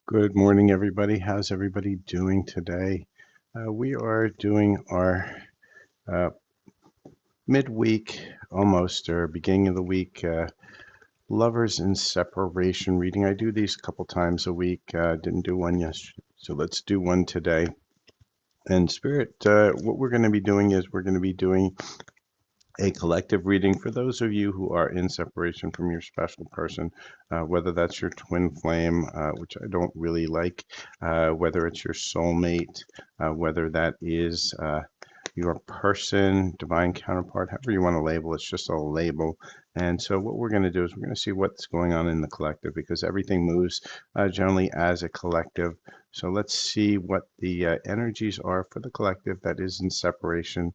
Good morning, everybody. How's everybody doing today? We are doing our uh, midweek, almost, or beginning of the week, lovers in separation reading. I do these a couple times a week. Didn't do one yesterday, so let's do one today. And Spirit, what we're going to be doing is we're going to be doing a collective reading for those of you who are in separation from your special person, whether that's your twin flame, which I don't really like, whether it's your soulmate, whether that is your person, divine counterpart, however you want to label, it's just a label. And so what we're going to do is we're going to see what's going on in the collective because everything moves generally as a collective. So let's see what the energies are for the collective that is in separation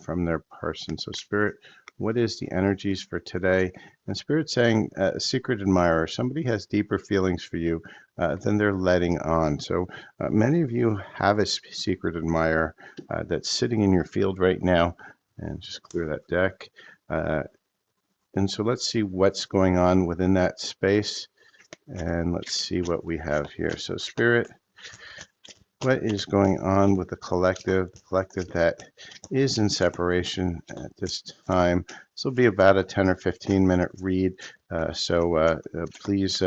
from their person. So Spirit, what is the energies for today? And Spirit saying a secret admirer, somebody has deeper feelings for you than they're letting on. So many of you have a secret admirer that's sitting in your field right now. And just clear that deck. And so let's see what's going on within that space. And let's see what we have here. So Spirit, what is going on with the collective that is in separation at this time? This will be about a 10 or 15-minute read. Please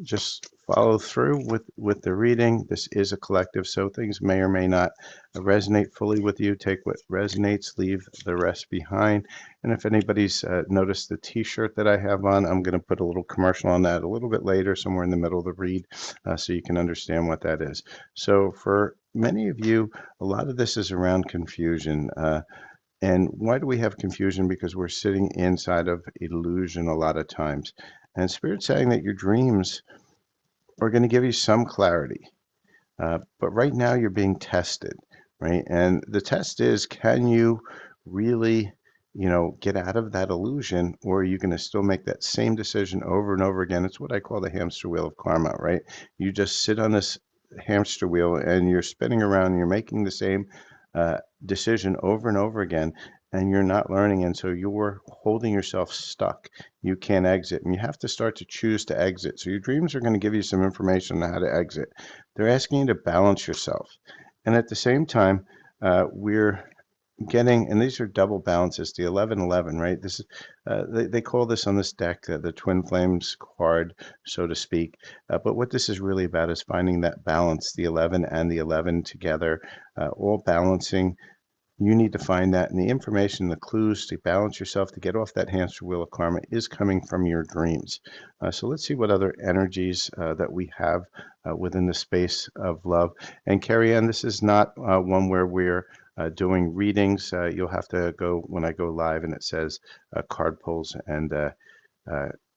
just follow through with the reading. This is a collective, so things may or may not resonate fully with you. Take what resonates, leave the rest behind. And if anybody's noticed the t-shirt that I have on, I'm going to put a little commercial on that a little bit later, somewhere in the middle of the read, so you can understand what that is. So for many of you, a lot of this is around confusion. And why do we have confusion? Because we're sitting inside of illusion a lot of times. And Spirit's saying that your dreams are going to give you some clarity. But right now you're being tested, right? And the test is, can you really, get out of that illusion, or are you going to still make that same decision over and over again? It's what I call the hamster wheel of karma, right? You just sit on this hamster wheel and you're spinning around and you're making the same decision over and over again, and you're not learning. And so you're holding yourself stuck. You can't exit, and you have to start to choose to exit. So your dreams are going to give you some information on how to exit. They're asking you to balance yourself. And at the same time, we're getting, and these are double balances, the 11-11, right? This is, they call this on this deck the twin flames card, so to speak. But what this is really about is finding that balance, the 11 and the 11 together, all balancing. You need to find that, and the information, the clues to balance yourself, to get off that hamster wheel of karma, is coming from your dreams. So let's see what other energies that we have within the space of love. And Carrie Ann, this is not one where we're doing readings. You'll have to go when I go live and it says card pulls and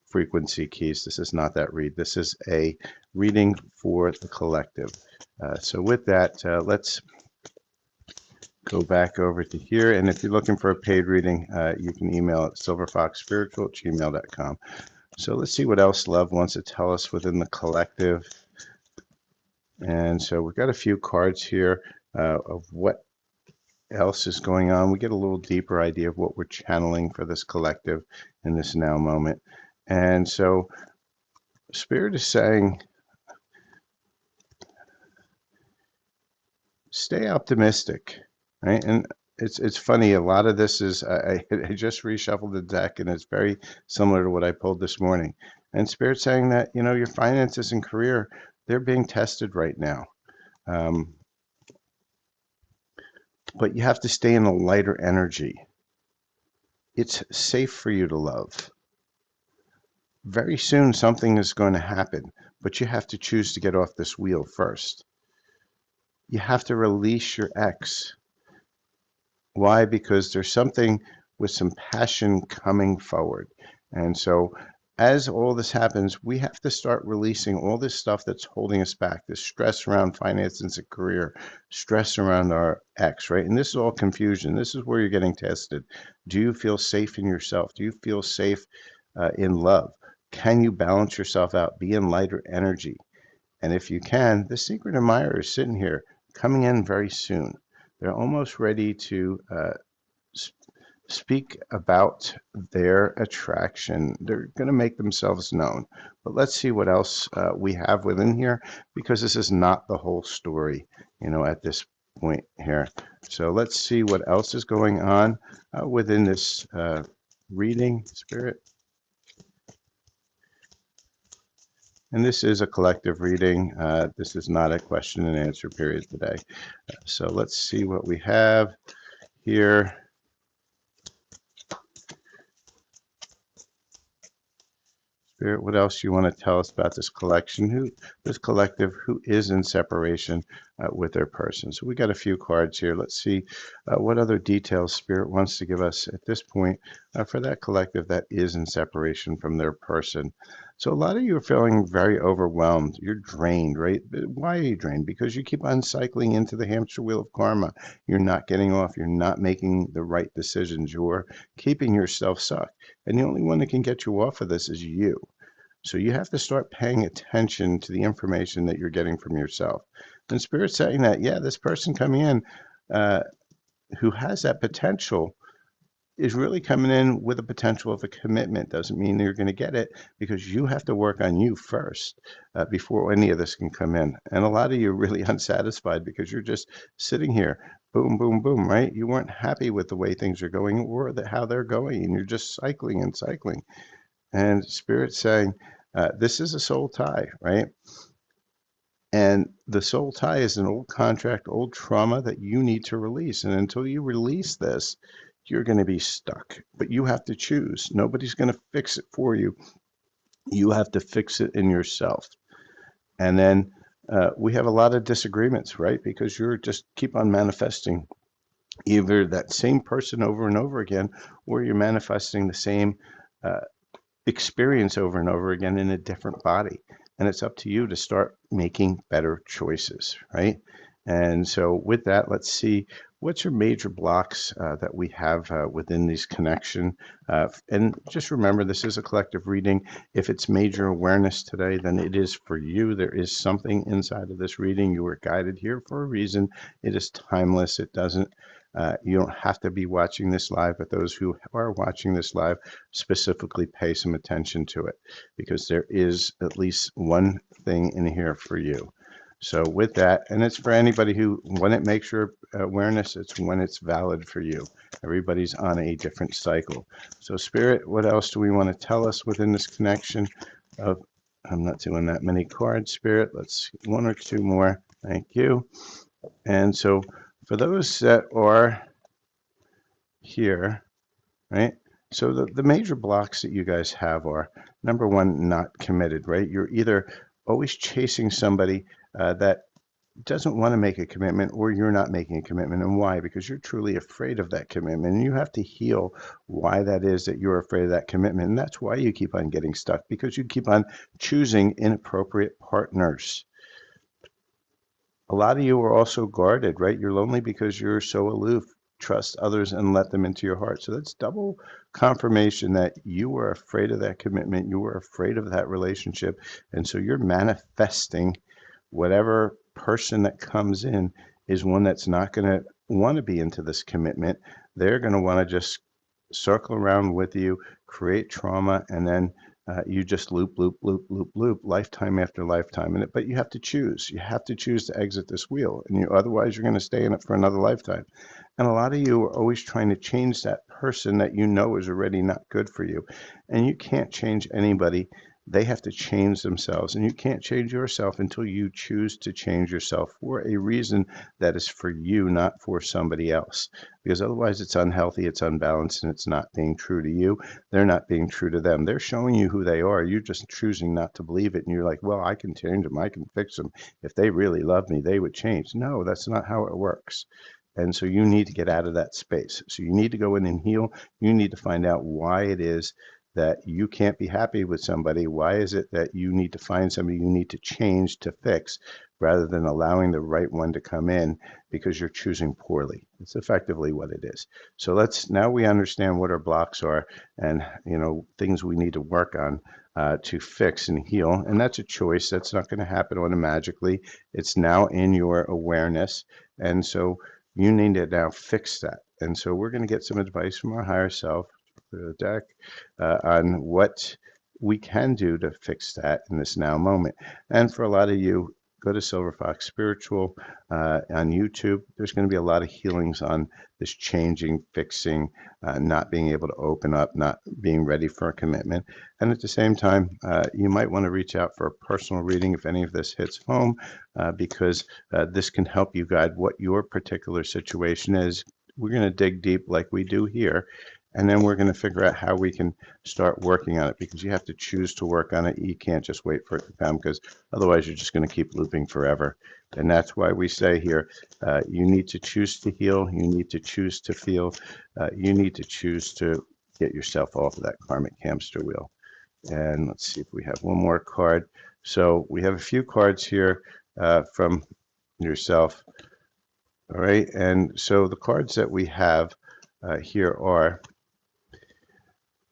frequency keys. This is not that read. This is a reading for the collective. So with that, let's go back over to here. And if you're looking for a paid reading, you can email at silverfoxspiritual@gmail.com. So let's see what else love wants to tell us within the collective. And so we've got a few cards here of what else is going on. We get a little deeper idea of what we're channeling for this collective in this now moment. And so Spirit is saying, stay optimistic, right? And it's funny. A lot of this is I just reshuffled the deck, and it's very similar to what I pulled this morning. And Spirit saying that your finances and career, they're being tested right now, but you have to stay in a lighter energy. It's safe for you to love. Very soon something is going to happen, but you have to choose to get off this wheel first. You have to release your ex. Why? Because there's something with some passion coming forward. And so as all this happens, we have to start releasing all this stuff that's holding us back, this stress around finances and career, stress around our ex, right? And this is all confusion. This is where you're getting tested. Do you feel safe in yourself? Do you feel safe in love? Can you balance yourself out? Be in lighter energy. And if you can, the secret admirer is sitting here coming in very soon. They're almost ready to speak about their attraction. They're going to make themselves known. But let's see what else we have within here, because this is not the whole story, at this point here. So let's see what else is going on within this reading, Spirit. And this is a collective reading. This is not a question and answer period today. So let's see what we have here. Spirit, what else you want to tell us about this this collective who is in separation with their person? So we got a few cards here. Let's see what other details Spirit wants to give us at this point for that collective that is in separation from their person. So a lot of you are feeling very overwhelmed. You're drained, right? Why are you drained? Because you keep on cycling into the hamster wheel of karma. You're not getting off. You're not making the right decisions. You're keeping yourself stuck. And the only one that can get you off of this is you. So you have to start paying attention to the information that you're getting from yourself. And Spirit's saying that, yeah, this person coming in who has that potential is really coming in with a potential of a commitment. Doesn't mean you're going to get it, because you have to work on you first before any of this can come in. And a lot of you are really unsatisfied because you're just sitting here, boom, boom, boom, right? You weren't happy with the way things are going or how they're going, and you're just cycling and cycling. And Spirit's saying, this is a soul tie, right? And the soul tie is an old contract, old trauma that you need to release. And until you release this, you're going to be stuck. But you have to choose. Nobody's going to fix it for you. You have to fix it in yourself. And then we have a lot of disagreements, right? Because you're just keep on manifesting either that same person over and over again, or you're manifesting the same experience over and over again in a different body. And it's up to you to start making better choices, right? And so with that, let's see what's your major blocks that we have within these connection. And just remember, this is a collective reading. If it's major awareness today, then it is for you. There is something inside of this reading. You were guided here for a reason. It is timeless. It doesn't you don't have to be watching this live, but those who are watching this live, specifically pay some attention to it, because there is at least one thing in here for you. So with that, and it's for anybody who, when it makes your awareness, it's when it's valid for you. Everybody's on a different cycle. So Spirit, what else do we want to tell us within this connection of, I'm not doing that many cards, Spirit. Let's one or two more. Thank you. And so for those that are here, right? So the major blocks that you guys have are, number one, not committed, right? You're either always chasing somebody that doesn't want to make a commitment, or you're not making a commitment. And why? Because you're truly afraid of that commitment. And you have to heal why that is that you're afraid of that commitment. And that's why you keep on getting stuck, because you keep on choosing inappropriate partners. A lot of you are also guarded, right? You're lonely because you're so aloof. Trust others and let them into your heart. So that's double confirmation that you were afraid of that commitment. You were afraid of that relationship. And so you're manifesting whatever person that comes in is one that's not going to want to be into this commitment. They're going to want to just circle around with you, create trauma, and then you just loop, loop, loop, loop, loop, lifetime after lifetime in it. But you have to choose. You have to choose to exit this wheel, and otherwise you're going to stay in it for another lifetime. And a lot of you are always trying to change that person that you know is already not good for you. And you can't change anybody. They have to change themselves, and you can't change yourself until you choose to change yourself for a reason that is for you, not for somebody else. Because otherwise it's unhealthy, it's unbalanced, and it's not being true to you. They're not being true to them. They're showing you who they are. You're just choosing not to believe it, and you're like, well, I can change them. I can fix them. If they really love me, they would change. No, that's not how it works. And so you need to get out of that space. So you need to go in and heal. You need to find out why it is that you can't be happy with somebody. Why is it that you need to find somebody you need to change to fix, rather than allowing the right one to come in because you're choosing poorly? It's effectively what it is. So now we understand what our blocks are, and things we need to work on to fix and heal. And that's a choice. That's not going to happen automatically. It's now in your awareness. And so you need to now fix that. And so we're going to get some advice from our higher self, the deck, on what we can do to fix that in this now moment. And for a lot of you, go to Silver Fox Spiritual on YouTube. There's going to be a lot of healings on this changing, fixing, not being able to open up, not being ready for a commitment. And at the same time, you might want to reach out for a personal reading if any of this hits home, because this can help you guide what your particular situation is. We're going to dig deep like we do here, and then we're going to figure out how we can start working on it, because you have to choose to work on it. You can't just wait for it to come, because otherwise you're just going to keep looping forever. And that's why we say here, you need to choose to heal. You need to choose to feel. You need to choose to get yourself off of that karmic hamster wheel. And let's see if we have one more card. So we have a few cards here from yourself. All right. And so the cards that we have here are,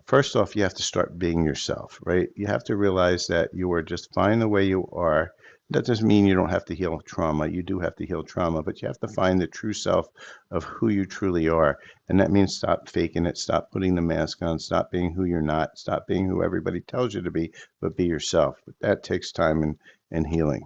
first off, you have to start being yourself, right? You have to realize that you are just fine the way you are. That doesn't mean you don't have to heal trauma. You do have to heal trauma, but you have to find the true self of who you truly are. And that means stop faking it, stop putting the mask on, stop being who you're not, stop being who everybody tells you to be, but be yourself. But that takes time and healing.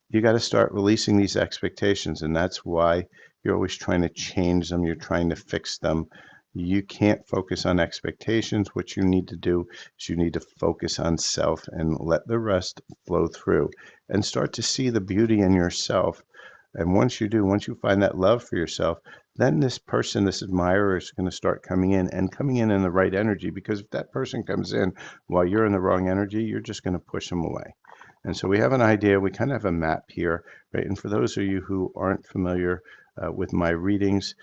You got to start releasing these expectations, and that's why you're always trying to change them. You're trying to fix them. You can't focus on expectations. What you need to do is you need to focus on self and let the rest flow through and start to see the beauty in yourself. And once you do, once you find that love for yourself, then this person, this admirer is going to start coming in in the right energy, because if that person comes in while you're in the wrong energy, you're just going to push them away. And so we have an idea, we kind of have a map here, right? And for those of you who aren't familiar with my readings,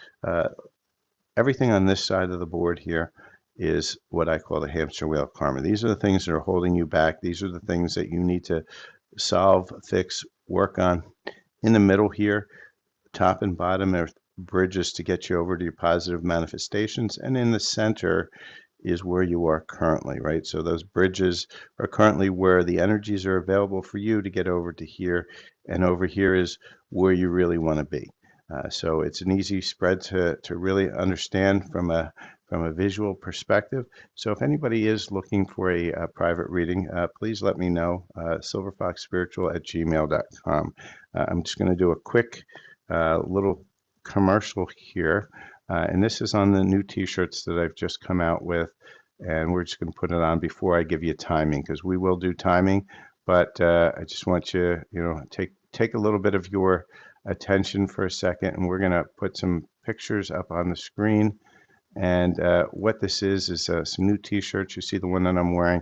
everything on this side of the board here is what I call the hamster wheel of karma. These are the things that are holding you back. These are the things that you need to solve, fix, work on. In the middle here, top and bottom, are bridges to get you over to your positive manifestations. And in the center is where you are currently, right? So those bridges are currently where the energies are available for you to get over to here. And over here is where you really want to be. So it's an easy spread to really understand from a visual perspective. So if anybody is looking for a private reading, please let me know, silverfoxspiritual@gmail.com. I'm just going to do a quick little commercial here. And this is on the new t-shirts that I've just come out with. And we're just going to put it on before I give you timing, because we will do timing. But I just want you, take a little bit of your attention for a second, and we're going to put some pictures up on the screen. And what this is some new t-shirts. You see the one that I'm wearing.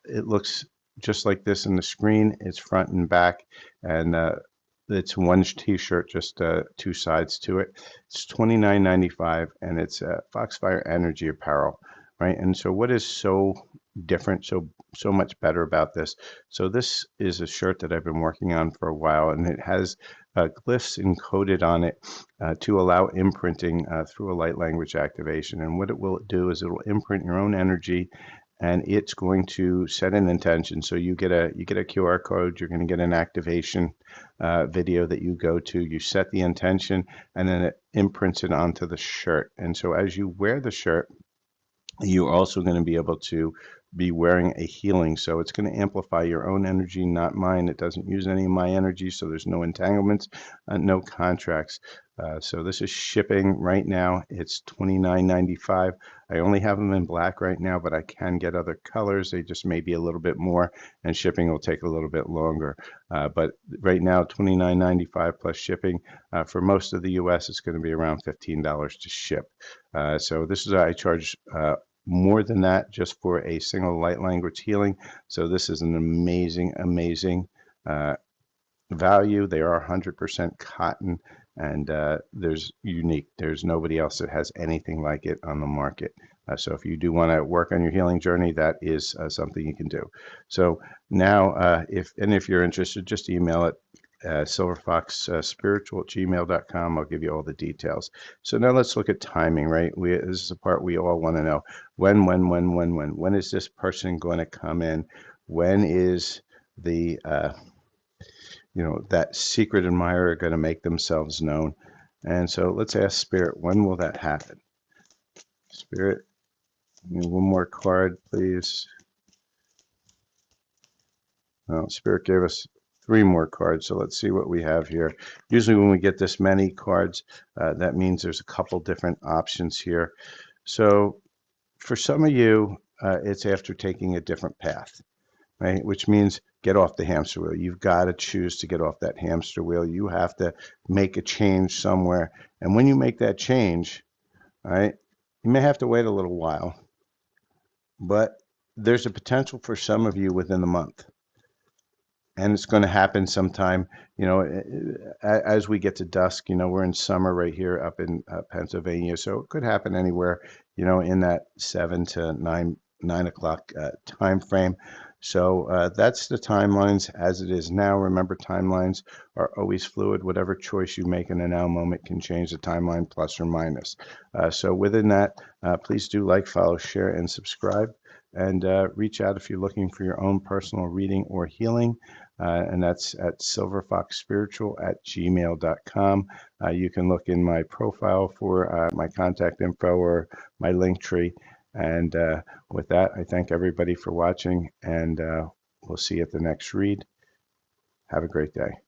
It looks just like this in the screen. It's front and back, and it's one t-shirt, just two sides to it. It's $29.95, and it's Foxfire Energy apparel, right? And so what is so different, so much better about this? So this is a shirt that I've been working on for a while, and it has glyphs encoded on it to allow imprinting through a light language activation. And what it will do is it will imprint your own energy, and it's going to set an intention. So you get a QR code, you're going to get an activation video that you go to, you set the intention, and then it imprints it onto the shirt. And so as you wear the shirt, you're also going to be able to be wearing a healing. So it's going to amplify your own energy, not mine. It doesn't use any of my energy, so there's no entanglements, no contracts. So this is shipping right now. It's $29.95. I only have them in black right now, but I can get other colors. They just may be a little bit more, and shipping will take a little bit longer. But right now, $29.95 plus shipping. For most of the U.S., it's going to be around $15 to ship. So this is, I charge more than that just for a single light language healing. So this is an amazing, amazing value. They are 100% cotton, and there's nobody else that has anything like it on the market. So if you do want to work on your healing journey, that is something you can do. So now, if you're interested, just email it. silverfoxspiritual@gmail.com. I'll give you all the details. So now let's look at timing, right? This is the part we all want to know. When is this person going to come in? When is the that secret admirer going to make themselves known? And so let's ask Spirit, when will that happen? Spirit, one more card, please. Well, Spirit gave us 3 more cards, so let's see what we have here. Usually when we get this many cards, that means there's a couple different options here. So for some of you, it's after taking a different path, right? Which means get off the hamster wheel. You've got to choose to get off that hamster wheel. You have to make a change somewhere. And when you make that change, right, you may have to wait a little while, but there's a potential for some of you within the month. And it's going to happen sometime, as we get to dusk. We're in summer right here up in Pennsylvania, so it could happen anywhere, in that 7 to 9 o'clock time frame. So that's the timelines as it is now. Remember, timelines are always fluid. Whatever choice you make in a now moment can change the timeline plus or minus. So within that, please do like, follow, share, and subscribe. And reach out if you're looking for your own personal reading or healing. And that's at silverfoxspiritual@gmail.com. You can look in my profile for my contact info or my link tree. And with that, I thank everybody for watching, and we'll see you at the next read. Have a great day.